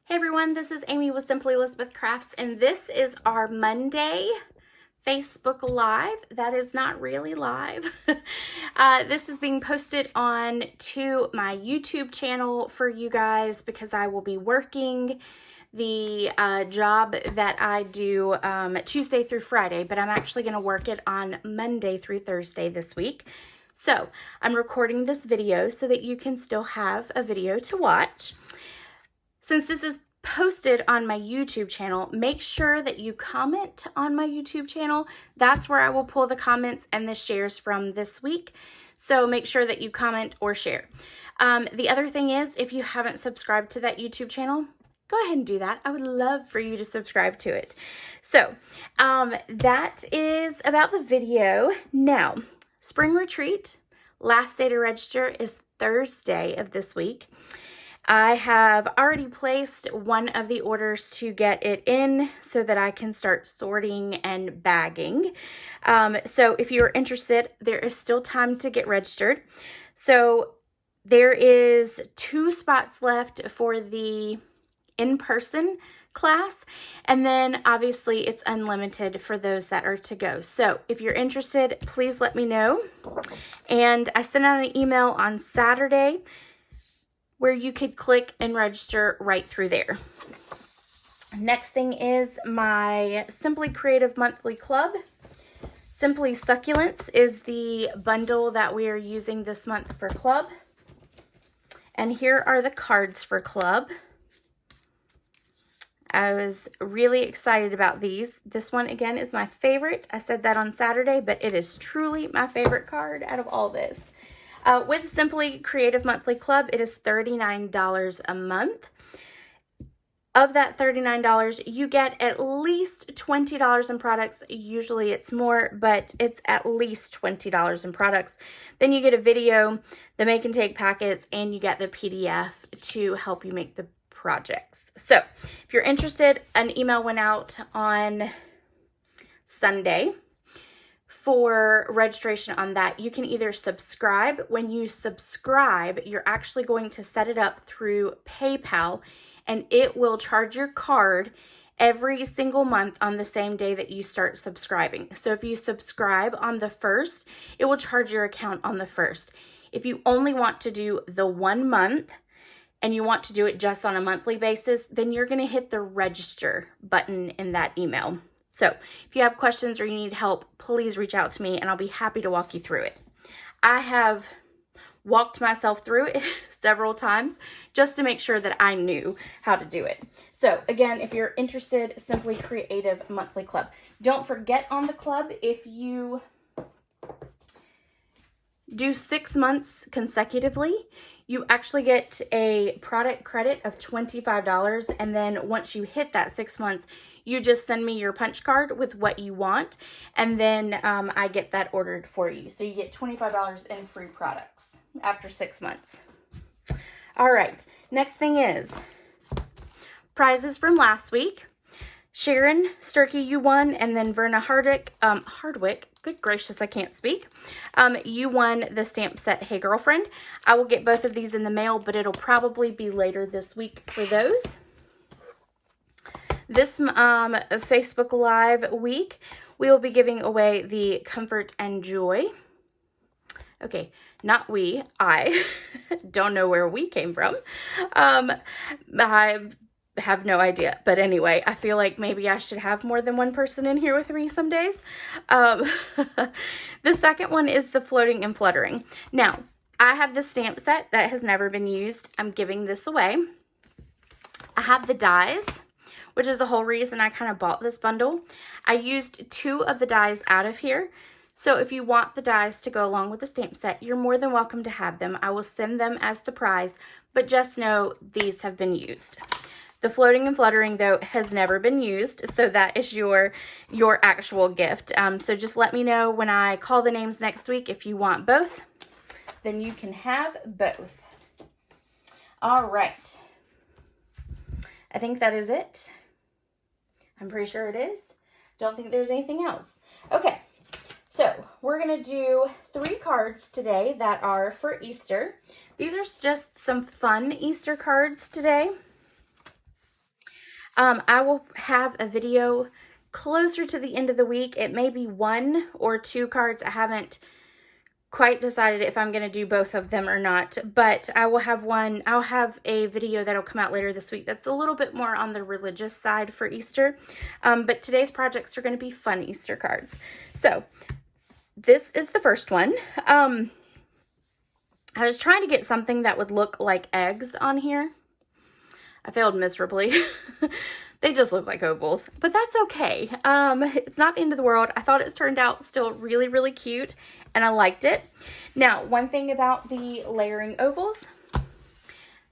Hey everyone, this is Amy with Simply Elizabeth Crafts, and this is our Monday Facebook Live. That is not really live. This is being posted on to my YouTube channel for you guys because I will be working the job that I do Tuesday through Friday, but I'm actually going to work it on Monday through Thursday this week. So I'm recording this video so that you can still have a video to watch. Since this is posted on my YouTube channel, make sure that you comment on my YouTube channel. That's where I will pull the comments and the shares from this week. So make sure that you comment or share. The other thing is, if you haven't subscribed to that YouTube channel, go ahead and do that. I would love for you to subscribe to it. So that is about the video. Now, spring retreat, last day to register is Thursday of this week. I have already placed one of the orders to get it in so that I can start sorting and bagging. So if you're interested, there is still time to get registered. So there is 2 spots left for the in-person class, and then obviously it's unlimited for those that are to go. So if you're interested, please let me know. And I sent out an email on Saturday where you could click and register right through there. Next thing is my Simply Creative Monthly Club. Simply Succulents is the bundle that we are using this month for club. And here are the cards for club. I was really excited about these. This one, again, is my favorite. I said that on Saturday, but it is truly my favorite card out of all this. With Simply Creative Monthly Club, it is $39 a month. Of that $39, you get at least $20 in products. Usually it's more, but it's at least $20 in products. Then you get a video, the make and take packets, and you get the PDF to help you make the projects. So if you're interested, an email went out on Sunday for registration on that. You can either subscribe. When you subscribe, you're actually going to set it up through PayPal, and it will charge your card every single month on the same day that you start subscribing. So if you subscribe on the 1st, it will charge your account on the 1st. If you only want to do the 1 month and you want to do it just on a monthly basis, then you're going to hit the register button in that email. So if you have questions or you need help, please reach out to me and I'll be happy to walk you through it. I have walked myself through it several times just to make sure that I knew how to do it. So again, if you're interested, Simply Creative Monthly Club. Don't forget on the club, if you do 6 months consecutively, you actually get a product credit of $25. And then once you hit that 6 months, you just send me your punch card with what you want. And then I get that ordered for you. So you get $25 in free products after 6 months. All right. Next thing is prizes from last week. Sharon Sturkey, you won, and then Verna Hardwick, good gracious, I can't speak. You won the stamp set, Hey Girlfriend. I will get both of these in the mail, but it'll probably be later this week for those. This Facebook Live week, we will be giving away the Comfort and Joy. Okay, not we, I don't know where we came from. I have no idea, but anyway, I feel like maybe I should have more than one person in here with me some days. The second one is the Floating and Fluttering. Now, I have the stamp set that has never been used. I'm giving this away. I have the dies, which is the whole reason I kind of bought this bundle. I used 2 of the dies out of here. So if you want the dies to go along with the stamp set, you're more than welcome to have them. I will send them as the prize, but just know these have been used. The Floating and Fluttering, though, has never been used, so that is your actual gift. So just let me know when I call the names next week. If you want both, then you can have both. All right. I think that is it. I'm pretty sure it is. Don't think there's anything else. Okay, so we're going to do 3 cards today that are for Easter. These are just some fun Easter cards today. I will have a video closer to the end of the week. It may be 1 or 2 cards. I haven't quite decided if I'm going to do both of them or not, but I'll have a video that'll come out later this week that's a little bit more on the religious side for Easter. But today's projects are going to be fun Easter cards. So this is the first one. I was trying to get something that would look like eggs on here. I failed miserably. They just look like ovals, but that's okay. It's not the end of the world. I thought it turned out still really, really cute, and I liked it. Now, one thing about the layering ovals,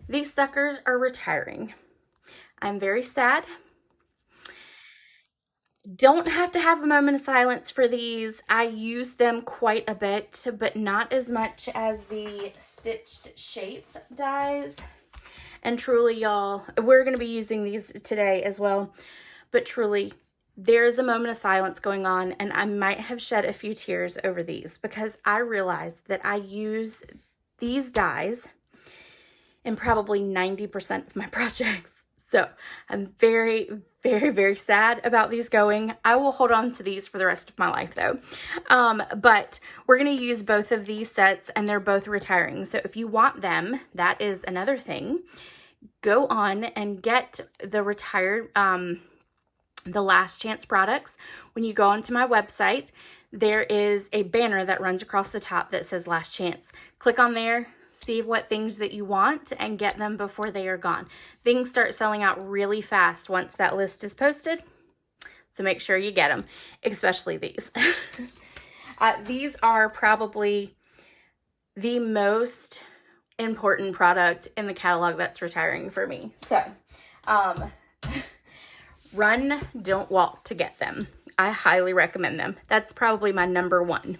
these suckers are retiring. I'm very sad. Don't have to have a moment of silence for these. I use them quite a bit, but not as much as the stitched shape dies. And truly, y'all, we're going to be using these today as well. But truly, there's a moment of silence going on, and I might have shed a few tears over these because I realized that I use these dies in probably 90% of my projects. So I'm very, very, very sad about these going. I will hold on to these for the rest of my life though. But we're going to use both of these sets, and they're both retiring. So if you want them, that is another thing. Go on and get the retired, the Last Chance products. When you go onto my website, there is a banner that runs across the top that says Last Chance. Click on there, see what things that you want, and get them before they are gone. Things start selling out really fast once that list is posted, so make sure you get them, especially these. These are probably the most important product in the catalog that's retiring for me. So, run, don't walk to get them. I highly recommend them. That's probably my number one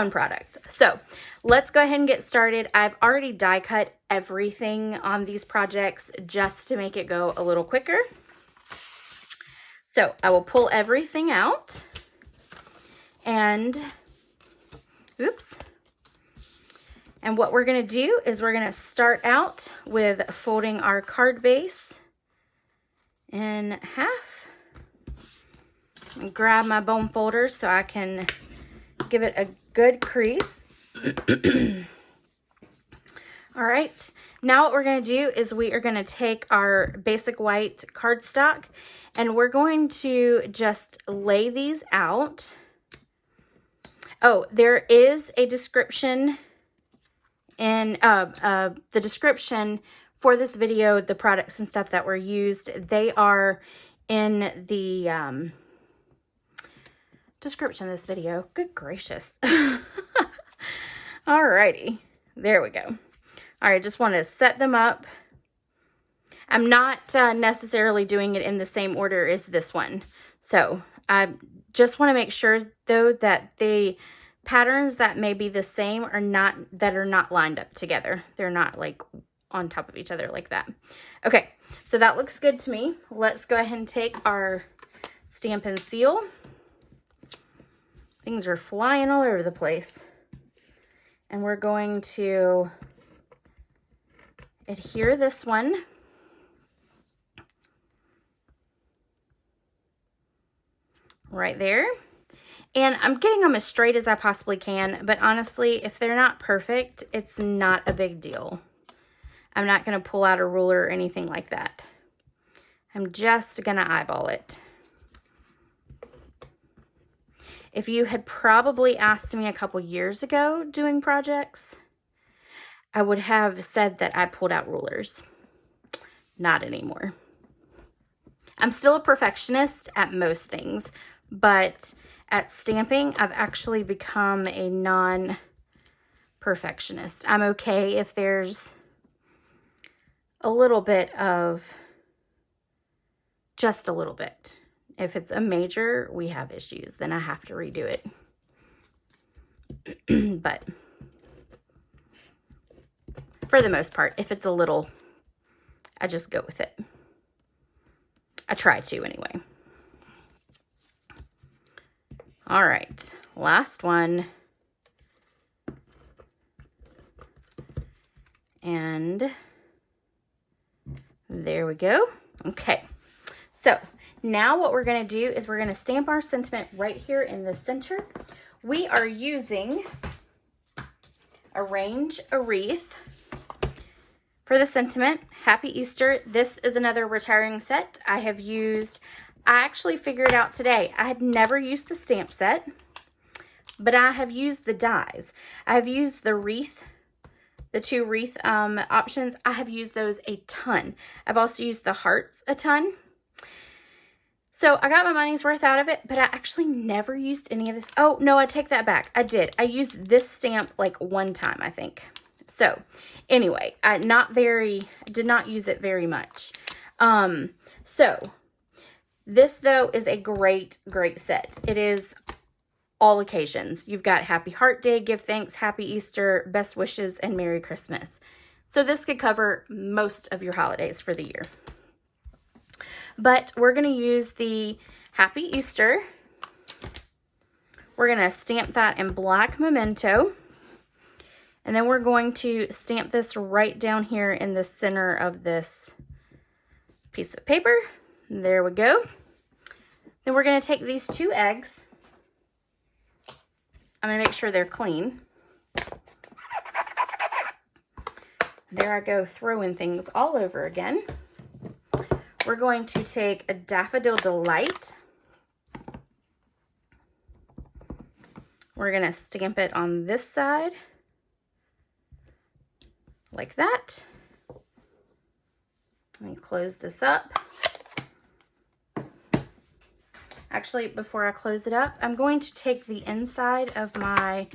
product. So let's go ahead and get started. I've already die cut everything on these projects just to make it go a little quicker. So I will pull everything out and, oops. And what we're going to do is we're going to start out with folding our card base in half. And grab my bone folder so I can give it a good crease. All right, now what we're going to do is we are going to take our basic white cardstock and we're going to just lay these out. Oh, there is a description in the description for this video. The products and stuff that were used, they are in the description of this video. Good gracious. Alrighty, there we go. All right, just want to set them up. I'm not necessarily doing it in the same order as this one, so I just want to make sure though that the patterns that may be the same are not lined up together. They're not like on top of each other like that. Okay, so that looks good to me. Let's go ahead and take our Stampin' seal. Things are flying all over the place. And we're going to adhere this one. Right there. And I'm getting them as straight as I possibly can, but honestly, if they're not perfect, it's not a big deal. I'm not going to pull out a ruler or anything like that. I'm just going to eyeball it. If you had probably asked me a couple years ago doing projects, I would have said that I pulled out rulers. Not anymore. I'm still a perfectionist at most things, but at stamping, I've actually become a non-perfectionist. I'm okay if there's a little bit of, just a little bit. If it's a major, we have issues, then I have to redo it. But for the most part, if it's a little, I just go with it. I try to anyway. All right, last one. And there we go. Okay, So now what we're going to do is we're going to stamp our sentiment right here in the center. We are using Arrange a Wreath for the sentiment. Happy Easter. This is another retiring set I have used. I actually figured out today, I had never used the stamp set, but I have used the dies. I have used the wreath, the 2 wreath options. I have used those a ton. I've also used the hearts a ton. So I got my money's worth out of it, but I actually never used any of this. Oh, no, I take that back. I did. I used this stamp like 1 time, I think. So anyway, I did not use it very much. So this though is a great set. It is all occasions. You've got Happy Heart Day, Give Thanks, Happy Easter, Best Wishes, and Merry Christmas. So this could cover most of your holidays for the year. But we're going to use the Happy Easter. We're going to stamp that in black memento. And then we're going to stamp this right down here in the center of this piece of paper. There we go. Then we're going to take these 2 eggs. I'm going to make sure they're clean. There I go, throwing things all over again. We're going to take a Daffodil Delight. We're going to stamp it on this side, like that. Let me close this up. Actually, before I close it up, I'm going to take the inside of my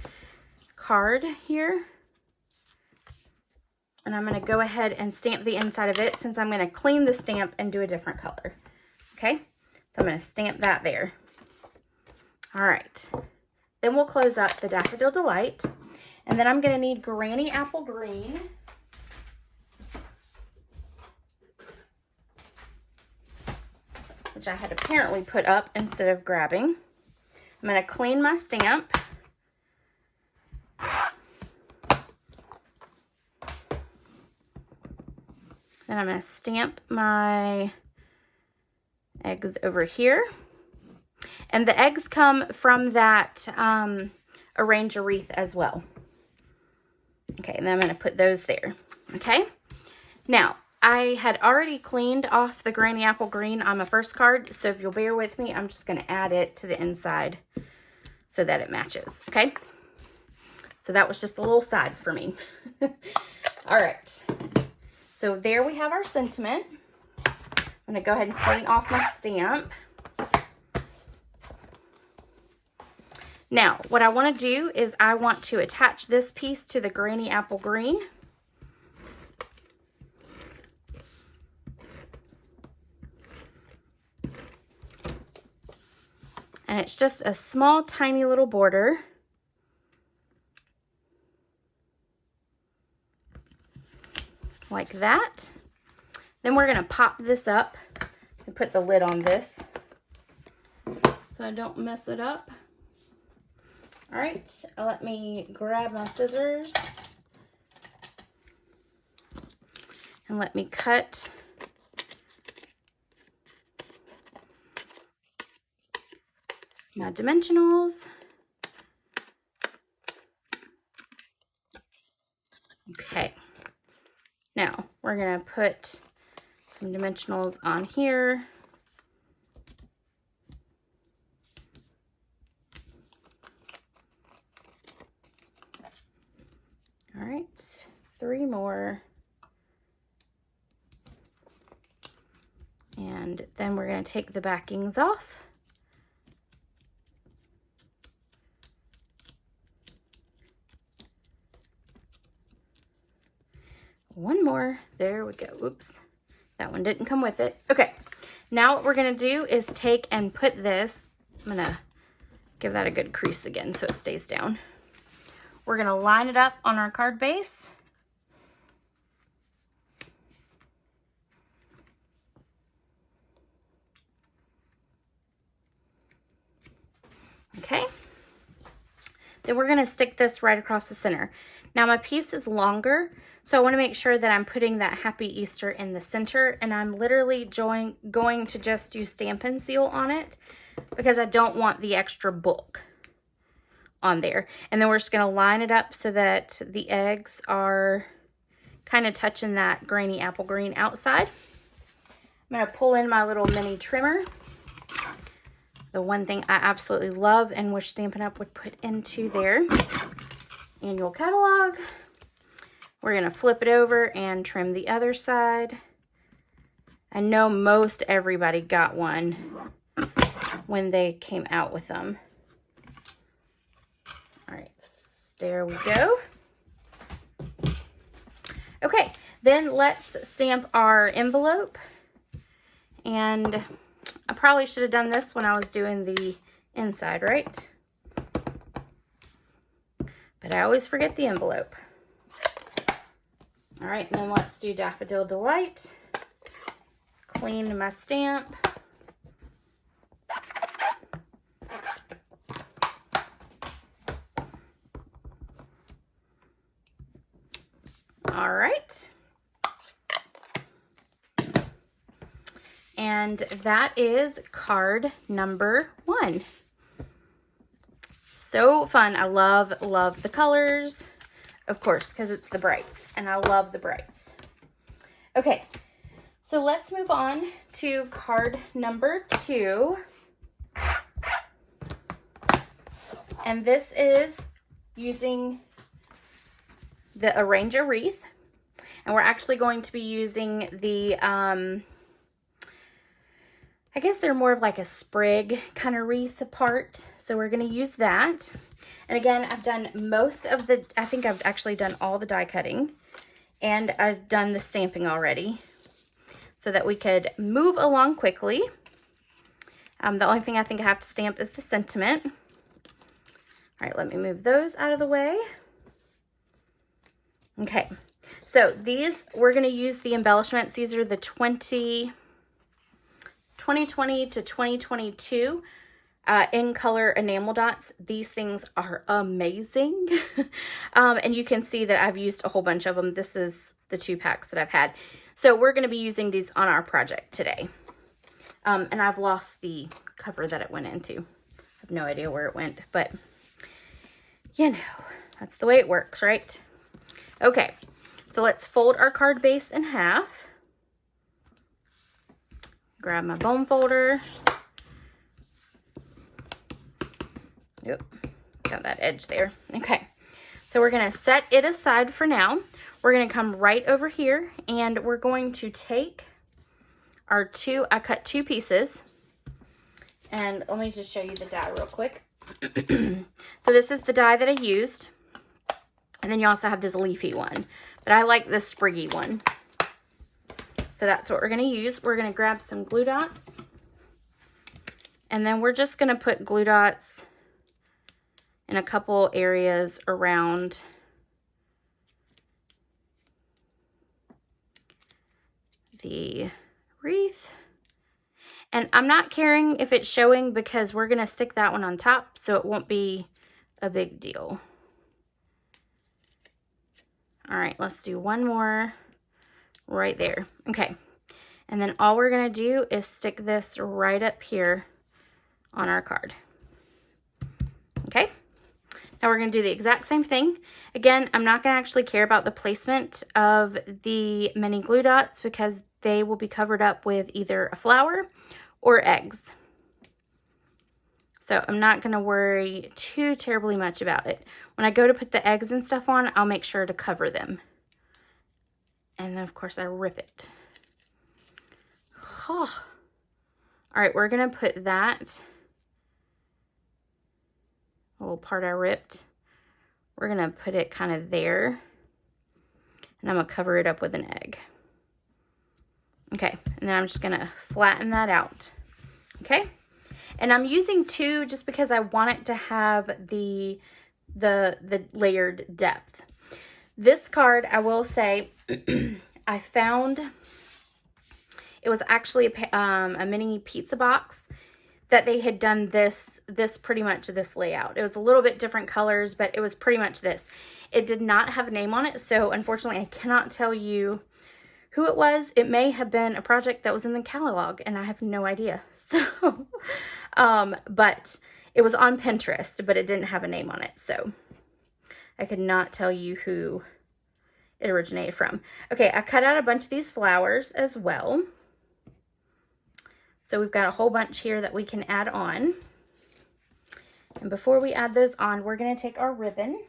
card here, and I'm going to go ahead and stamp the inside of it since I'm going to clean the stamp and do a different color. Okay, so I'm going to stamp that there. All right, then we'll close up the Daffodil Delight, and then I'm going to need Granny Apple Green. Which I had apparently put up instead of grabbing. I'm going to clean my stamp. Then I'm going to stamp my eggs over here. And the eggs come from that Arrange a Wreath as well. Okay, and then I'm going to put those there. Okay, now I had already cleaned off the Granny Apple Green on my first card, so if you'll bear with me, I'm just going to add it to the inside so that it matches, okay? So that was just a little side for me. All right, so there we have our sentiment. I'm going to go ahead and clean off my stamp. Now, what I want to do is I want to attach this piece to the Granny Apple Green. And it's just a small, tiny little border. Like that. Then we're going to pop this up and put the lid on this so I don't mess it up. All right, let me grab my scissors and let me cut my dimensionals. Okay, now we're going to put some dimensionals on here. All right, 3 more. And then we're going to take the backings off. One more. There we go. Oops. That one didn't come with it. Okay. Now what we're going to do is take and put this. I'm going to give that a good crease again so it stays down. We're going to line it up on our card base. Okay. Then we're going to stick this right across the center. Now my piece is longer, so I want to make sure that I'm putting that Happy Easter in the center, and I'm literally going to just do Stampin' Seal on it because I don't want the extra bulk on there. And then we're just going to line it up so that the eggs are kind of touching that grainy apple green outside. I'm going to pull in my little mini trimmer. The one thing I absolutely love and wish Stampin' Up! Would put into their annual catalog. We're going to flip it over and trim the other side. I know most everybody got one when they came out with them. All right, there we go. Okay, then let's stamp our envelope. And I probably should have done this when I was doing the inside, right? But I always forget the envelope. All right, and then let's do Daffodil Delight. Clean my stamp. All right. And that is card number 1. So fun. I love the colors, of course, because it's the brights, and I love the brights. Okay, so let's move on to card number 2. And this is using the Arrange a Wreath. And we're actually going to be using the, I guess they're more of like a sprig kind of wreath part. So we're going to use that. And again, I've done most of the, I think I've actually done all the die cutting. And I've done the stamping already, so that we could move along quickly. The only thing I think I have to stamp is the sentiment. All right, let me move those out of the way. Okay, so these, we're going to use the embellishments. These are the 2020 to 2022 in color enamel dots. These things are amazing. And you can see that I've used a whole bunch of them. This is the 2 packs that I've had. So we're going to be using these on our project today. And I've lost the cover that it went into. I have no idea where it went, but you know, that's the way it works, right? Okay, so let's fold our card base in half. Grab my bone folder. Yep, got that edge there. Okay, so we're going to set it aside for now. We're going to come right over here, and we're going to take our 2, I cut 2 pieces. And let me just show you the die real quick. So this is the die that I used. And then you also have this leafy one. But I like this spriggy one. So that's what we're going to use. We're going to grab some glue dots. And then we're just going to put glue dots in a couple areas around the wreath. And I'm not caring if it's showing because we're going to stick that one on top, so it won't be a big deal. All right, let's do one more right there. Okay, and then all we're going to do is stick this right up here on our card. Okay, now we're going to do the exact same thing. Again, I'm not going to actually care about the placement of the mini glue dots because they will be covered up with either a flower or eggs. So I'm not going to worry too terribly much about it. When I go to put the eggs and stuff on, I'll make sure to cover them. And then, of course, I rip it. Oh. All right, we're going to put that little part I ripped. We're going to put it kind of there. And I'm going to cover it up with an egg. Okay, and then I'm just going to flatten that out. Okay? And I'm using 2 just because I want it to have the layered depth. This card, I will say, I found it was actually a mini pizza box that they had done this this pretty much this layout. It was a little bit different colors, but it was pretty much this. It did not have a name on it, so unfortunately I cannot tell you who it was. It may have been a project that was in the catalog, and I have no idea. So, but it was on Pinterest, but it didn't have a name on it, so I could not tell you who it originated from. Okay, I cut out a bunch of these flowers as well. So we've got a whole bunch here that we can add on. And before we add those on, we're going to take our ribbon.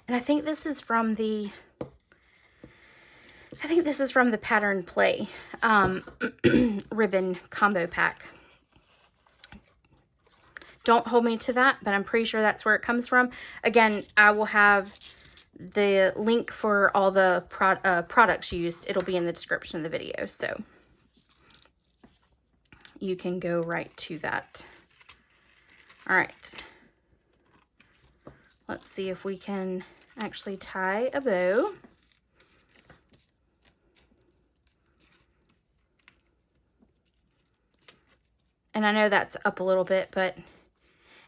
And I think this is from the Pattern Play ribbon combo pack. Don't hold me to that, but I'm pretty sure that's where it comes from. Again, I will have the link for all the products used. It'll be in the description of the video, so you can go right to that. All right. Let's see if we can actually tie a bow. And I know that's up a little bit, but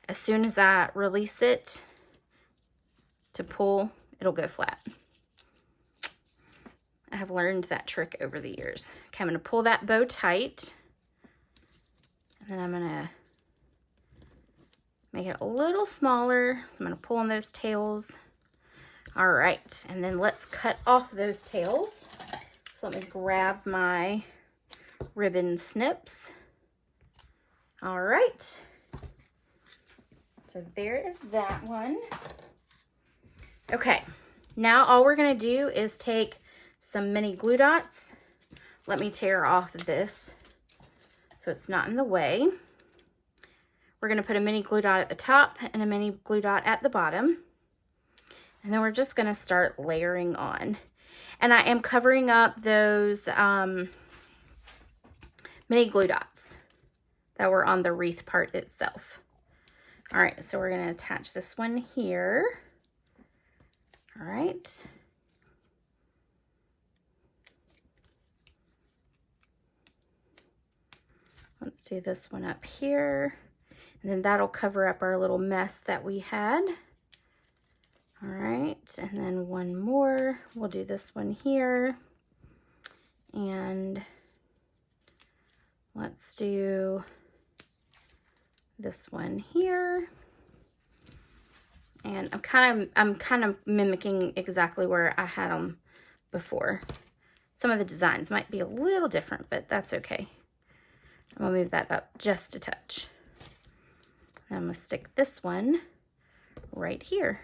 as soon as I release it to pull, it'll go flat. I have learned that trick over the years. Okay, I'm going to pull that bow tight. And then I'm going to make it a little smaller. So I'm going to pull on those tails. All right, and then let's cut off those tails. So let me grab my ribbon snips. All right. So there is that one. Okay, now all we're going to do is take some mini glue dots. Let me tear off this so it's not in the way. We're going to put a mini glue dot at the top and a mini glue dot at the bottom. And then we're just going to start layering on. And I am covering up those mini glue dots that were on the wreath part itself. All right, so we're going to attach this one here. All right. Let's do this one up here. And then that'll cover up our little mess that we had. All right, and then one more. We'll do this one here. And let's do this one here. And I'm kind of mimicking exactly where I had them before. Some of the designs might be a little different, but that's okay. I'm gonna move that up just a touch. And I'm gonna stick this one right here.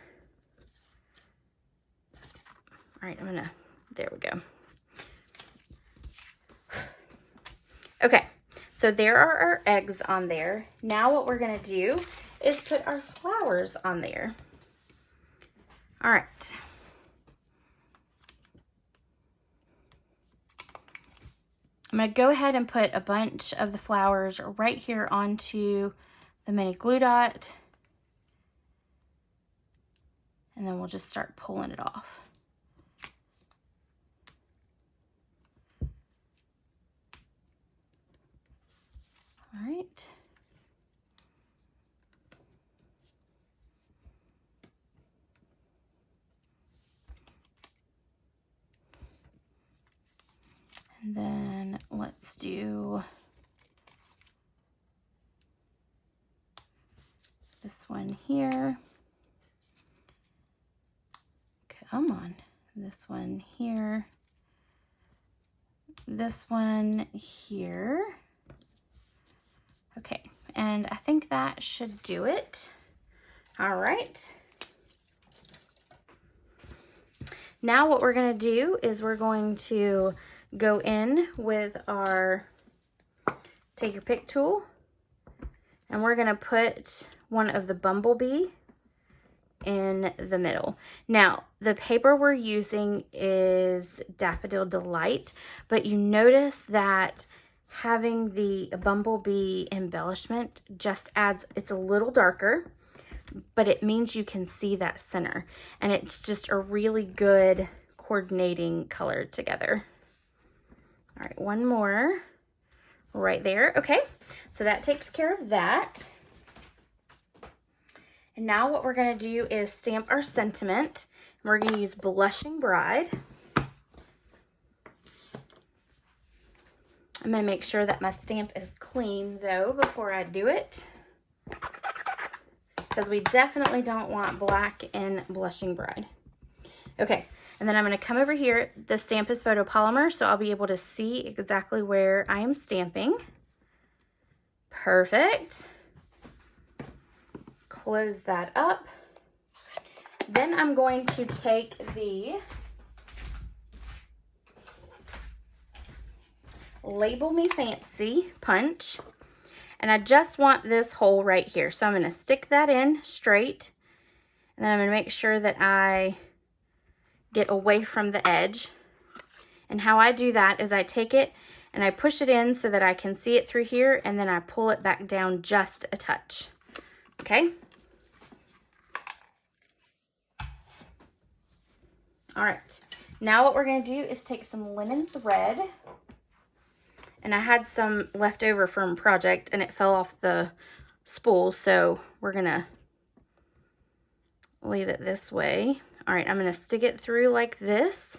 All right, there we go. Okay, so there are our eggs on there. Now what we're gonna do is put our flowers on there. All right. I'm gonna go ahead and put a bunch of the flowers right here onto the mini glue dot. And then we'll just start pulling it off. All right. And then let's do this one here. Come on. This one here. This one here. Okay, and I think that should do it. All right. Now what we're going to do is we're going to go in with our take your pick tool, and we're going to put one of the bumblebee in the middle. Now, the paper we're using is Daffodil Delight, but you notice that having the bumblebee embellishment just adds, it's a little darker, but it means you can see that center, and it's just a really good coordinating color together. All right, one more right there. Okay, so that takes care of that. And now what we're going to do is stamp our sentiment. We're going to use Blushing Bride. I'm going to make sure that my stamp is clean though before I do it, because we definitely don't want black in Blushing Bride. Okay, and then I'm going to come over here. The stamp is photopolymer, so I'll be able to see exactly where I am stamping. Perfect. Close that up. Then I'm going to take the Label Me Fancy punch, and I just want this hole right here. So I'm going to stick that in straight, and then I'm going to make sure that I get away from the edge. And how I do that is I take it and I push it in so that I can see it through here, and then I pull it back down just a touch. Okay? All right. Now what we're going to do is take some linen thread. And I had some left over from project and it fell off the spool, so we're going to leave it this way. All right, I'm going to stick it through like this.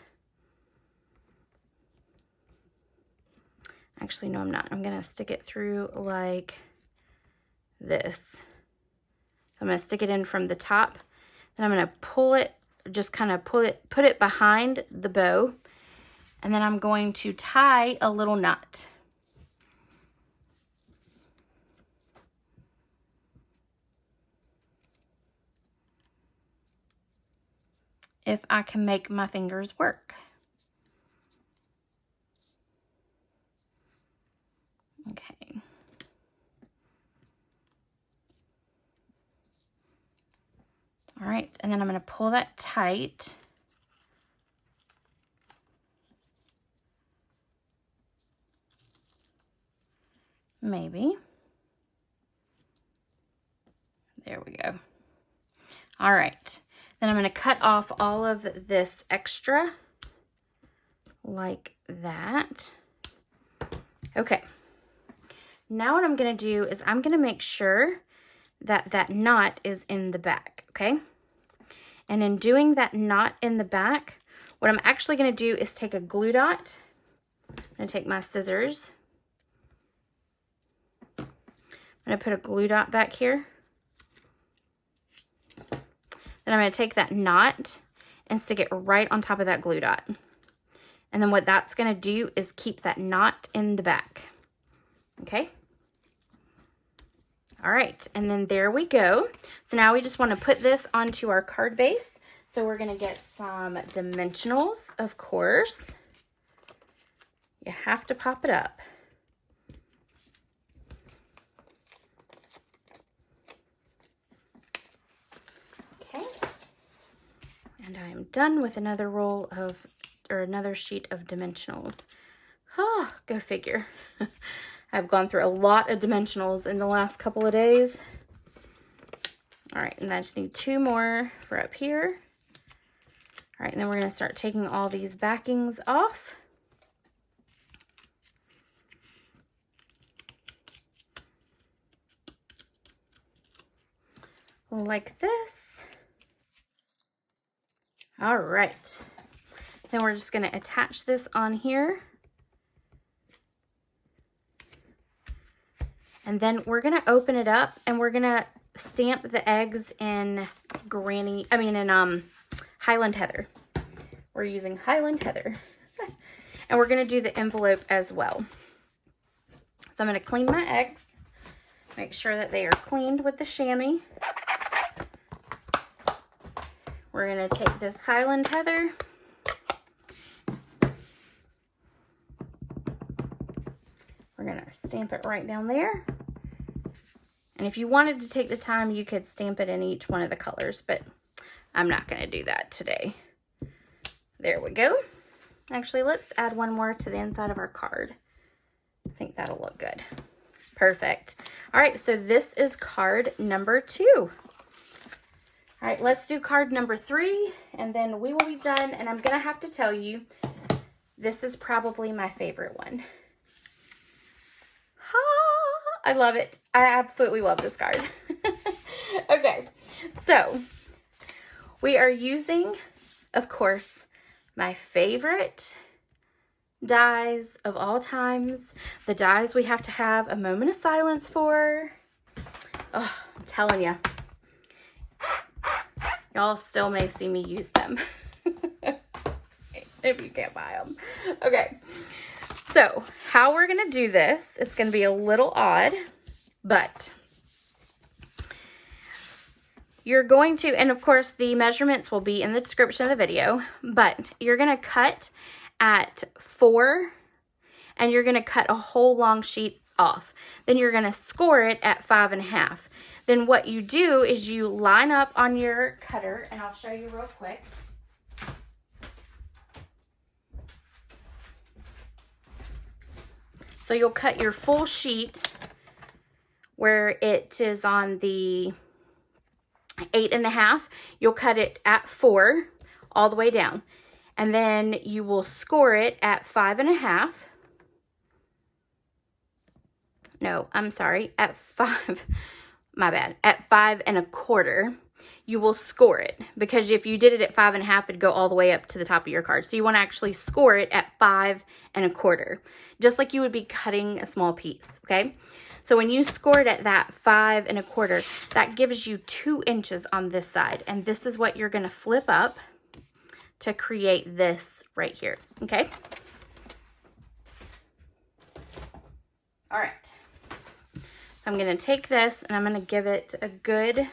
Actually, no, I'm not. I'm going to stick it through like this. So I'm going to stick it in from the top. Then I'm going to pull it, just kind of put it behind the bow. And then I'm going to tie a little knot. If I can make my fingers work. Okay. All right, and then I'm going to pull that tight. Maybe. There we go. All right. Then I'm going to cut off all of this extra like that. Okay. Now what I'm going to do is I'm going to make sure that that knot is in the back, okay? And in doing that knot in the back, what I'm actually going to do is take a glue dot. I'm going to take my scissors. I'm going to put a glue dot back here. Then I'm going to take that knot and stick it right on top of that glue dot. And then what that's going to do is keep that knot in the back. Okay? All right, and then there we go. So now we just want to put this onto our card base. So we're going to get some dimensionals, of course. You have to pop it up. And I am done with another roll of, or another sheet of dimensionals. Oh, go figure. I've gone through a lot of dimensionals in the last couple of days. All right, and I just need 2 more for up here. All right, and then we're going to start taking all these backings off. Like this. All right, then we're just going to attach this on here. And then we're going to open it up and we're going to stamp the eggs in Highland Heather. We're using Highland Heather. And we're going to do the envelope as well. So I'm going to clean my eggs. Make sure that they are cleaned with the chamois. We're going to take this Highland Heather. We're going to stamp it right down there. And if you wanted to take the time, you could stamp it in each one of the colors, but I'm not going to do that today. There we go. Actually, let's add one more to the inside of our card. I think that'll look good. Perfect. All right, so this is card number 2. All right, let's do card number 3, and then we will be done. And I'm going to have to tell you, this is probably my favorite one. I love it. I absolutely love this card. Okay, so we are using, of course, my favorite dies of all times. The dies we have to have a moment of silence for. Oh, I'm telling you. Y'all still may see me use them. If you can't buy them. Okay. So, how we're going to do this, it's going to be a little odd, but you're going to, and of course the measurements will be in the description of the video, but you're going to cut at 4 and you're going to cut a whole long sheet off. Then you're going to score it at 5.5. Then what you do is you line up on your cutter, and I'll show you real quick. So you'll cut your full sheet where it is on the 8.5. You'll cut it at 4 all the way down. And then you will score it at 5.5. No, I'm sorry, at 5. My bad. At 5.25. You will score it, because if you did it at 5.5, it'd go all the way up to the top of your card. So you want to actually score it at 5.25, just like you would be cutting a small piece, okay? So when you score it at that 5.25, that gives you 2 inches on this side, and this is what you're going to flip up to create this right here, okay? All right. I'm going to take this and I'm going to give it a good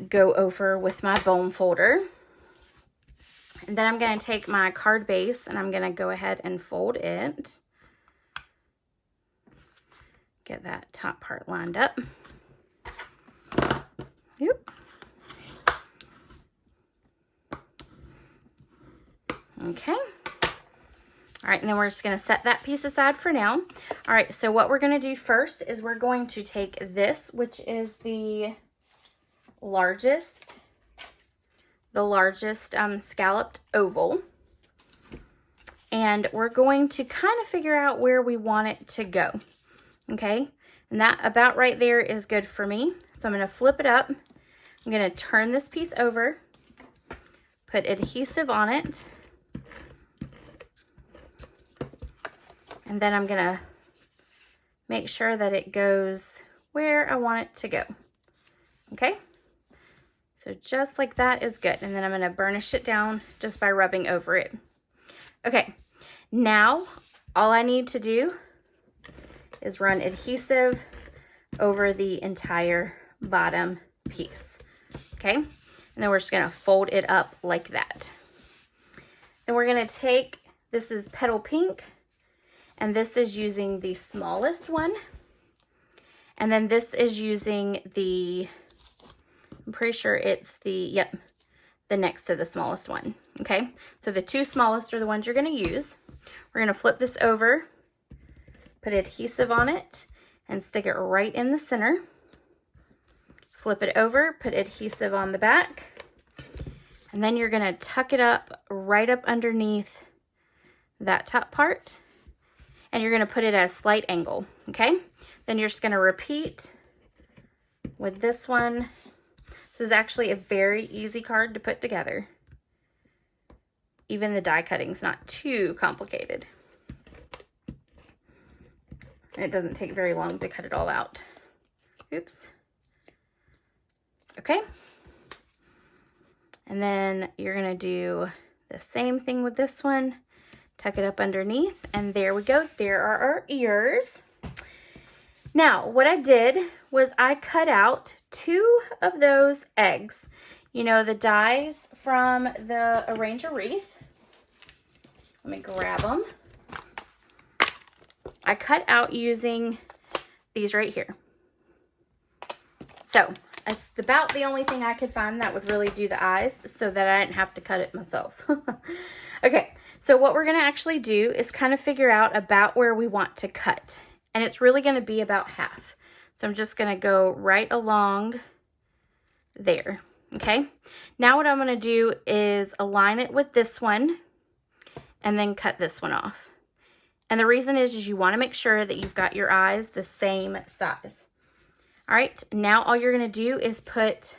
go over with my bone folder. And then I'm going to take my card base and I'm going to go ahead and fold it. Get that top part lined up. Yep. Okay. All right, and then we're just going to set that piece aside for now. All right, so what we're going to do first is we're going to take this, which is the largest scalloped oval, and we're going to kind of figure out where we want it to go, okay? And that about right there is good for me. So I'm going to flip it up. I'm going to turn this piece over, put adhesive on it, and then I'm going to make sure that it goes where I want it to go, okay? So just like that is good. And then I'm going to burnish it down just by rubbing over it. Okay, now all I need to do is run adhesive over the entire bottom piece, okay? And then we're just going to fold it up like that. Then we're going to take, this is Petal Pink, and this is using the smallest one. And then this is using the, I'm pretty sure it's the, yep, the next to the smallest one, okay? So the 2 smallest are the ones you're going to use. We're going to flip this over, put adhesive on it, and stick it right in the center. Flip it over, put adhesive on the back, and then you're going to tuck it up right up underneath that top part, and you're going to put it at a slight angle, okay? Then you're just going to repeat with this one. This is actually a very easy card to put together. Even the die cutting's not too complicated. And it doesn't take very long to cut it all out. Oops. Okay. And then you're going to do the same thing with this one. Tuck it up underneath, and there we go. There are our ears. Now, what I did was I cut out 2 of those eggs. You know, the dies from the Arrange a Wreath. Let me grab them. I cut out using these right here. So, that's about the only thing I could find that would really do the eyes, so that I didn't have to cut it myself. Okay, so what we're going to actually do is kind of figure out about where we want to cut. And it's really going to be about half. So I'm just going to go right along there, okay? Now what I'm going to do is align it with this one and then cut this one off. And the reason is you want to make sure that you've got your eyes the same size. All right, now all you're going to do is put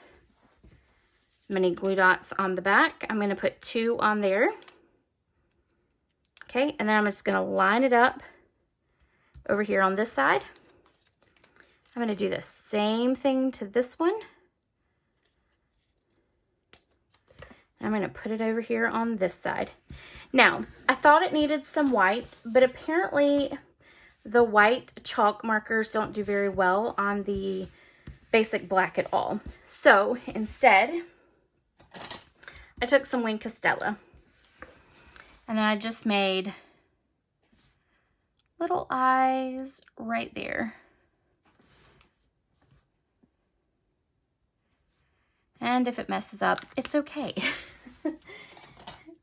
mini glue dots on the back. I'm going to put 2 on there. Okay, and then I'm just going to line it up over here on this side. I'm going to do the same thing to this one. I'm going to put it over here on this side. Now, I thought it needed some white, but apparently the white chalk markers don't do very well on the basic black at all. So instead, I took some Wink Castella, and then I just made little eyes right there. And if it messes up, it's okay.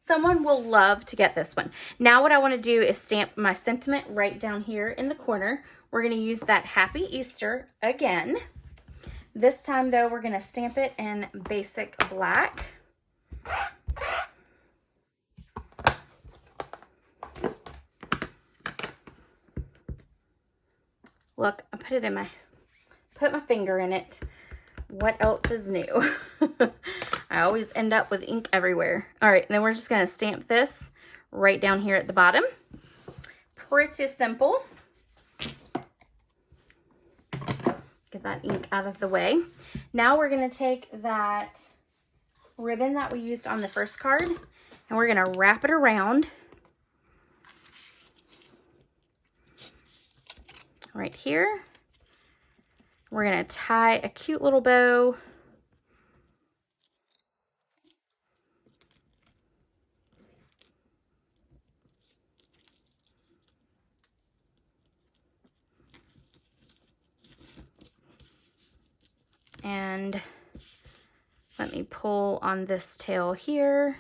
Someone will love to get this one. Now what I want to do is stamp my sentiment right down here in the corner. We're going to use that Happy Easter again. This time though, we're going to stamp it in basic black. Look, I put my finger in it. What else is new? I always end up with ink everywhere. All right, and then we're just going to stamp this right down here at the bottom. Pretty simple. Get that ink out of the way. Now we're going to take that ribbon that we used on the first card, and we're going to wrap it around right here. We're going to tie a cute little bow. And let me pull on this tail here.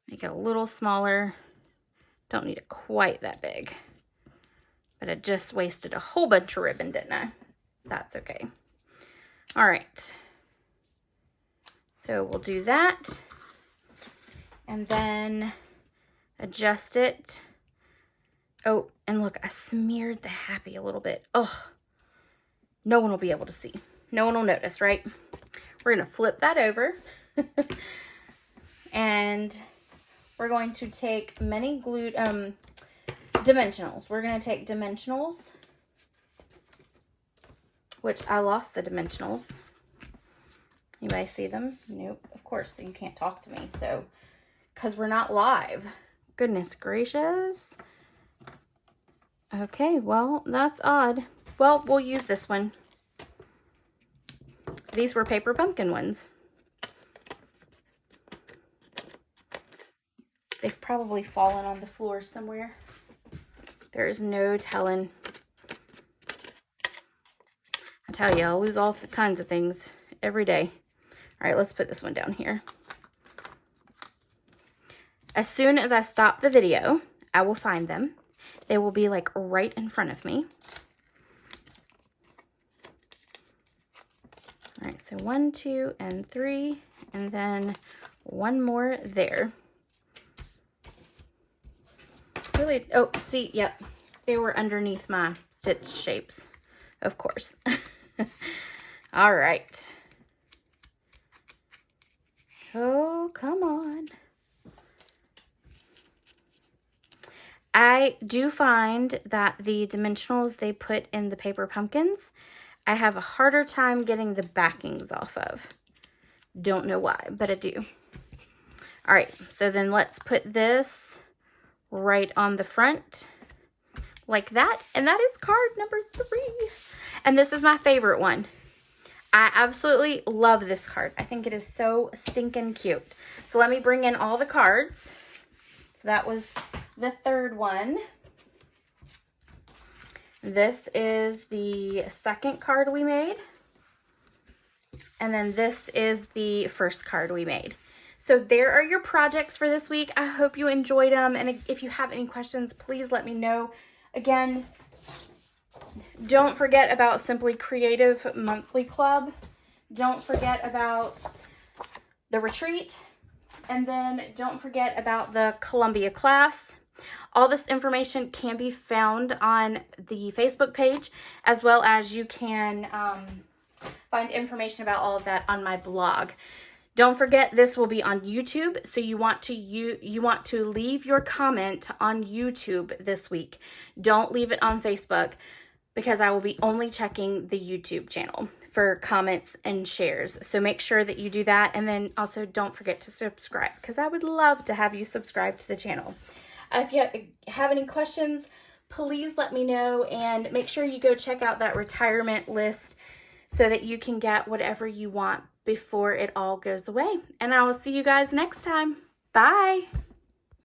Make it a little smaller. Don't need it quite that big. But I just wasted a whole bunch of ribbon, didn't I? That's okay. All right. So we'll do that. And then adjust it. Oh, and look, I smeared the Happy a little bit. Oh, no one will be able to see. No one will notice, right? We're going to flip that over. And we're going to take many dimensionals. We're going to take dimensionals, which I lost the dimensionals. Anybody see them? Nope. Of course, you can't talk to me. So, because we're not live. Goodness gracious. Okay, well, that's odd. Well, we'll use this one. These were paper pumpkin ones. They've probably fallen on the floor somewhere. There's no telling. I tell you, I'll lose all kinds of things every day. All right, let's put this one down here. As soon as I stop the video, I will find them. They will be like right in front of me. All right, so 1, 2, and 3, and then one more there. Really, oh, see, yep, they were underneath my stitch shapes, of course. All right. Oh, come on. I do find that the dimensionals they put in the paper pumpkins, I have a harder time getting the backings off of. Don't know why, but I do. All right, so then let's put this right on the front like that. And that is card number 3. And this is my favorite one. I absolutely love this card. I think it is so stinking cute. So let me bring in all the cards. That was the third one. This is the second card we made. And then this is the first card we made. So there are your projects for this week. I hope you enjoyed them. And if you have any questions, please let me know. Again, don't forget about Simply Creative Monthly Club. Don't forget about the retreat. And then don't forget about the Columbia class. All this information can be found on the Facebook page, as well as you can find information about all of that on my blog. Don't forget, this will be on YouTube, so you want to leave your comment on YouTube this week. Don't leave it on Facebook, because I will be only checking the YouTube channel for comments and shares. So make sure that you do that, and then also don't forget to subscribe, because I would love to have you subscribe to the channel. If you have any questions, please let me know, and make sure you go check out that retirement list so that you can get whatever you want before it all goes away. And I will see you guys next time. Bye.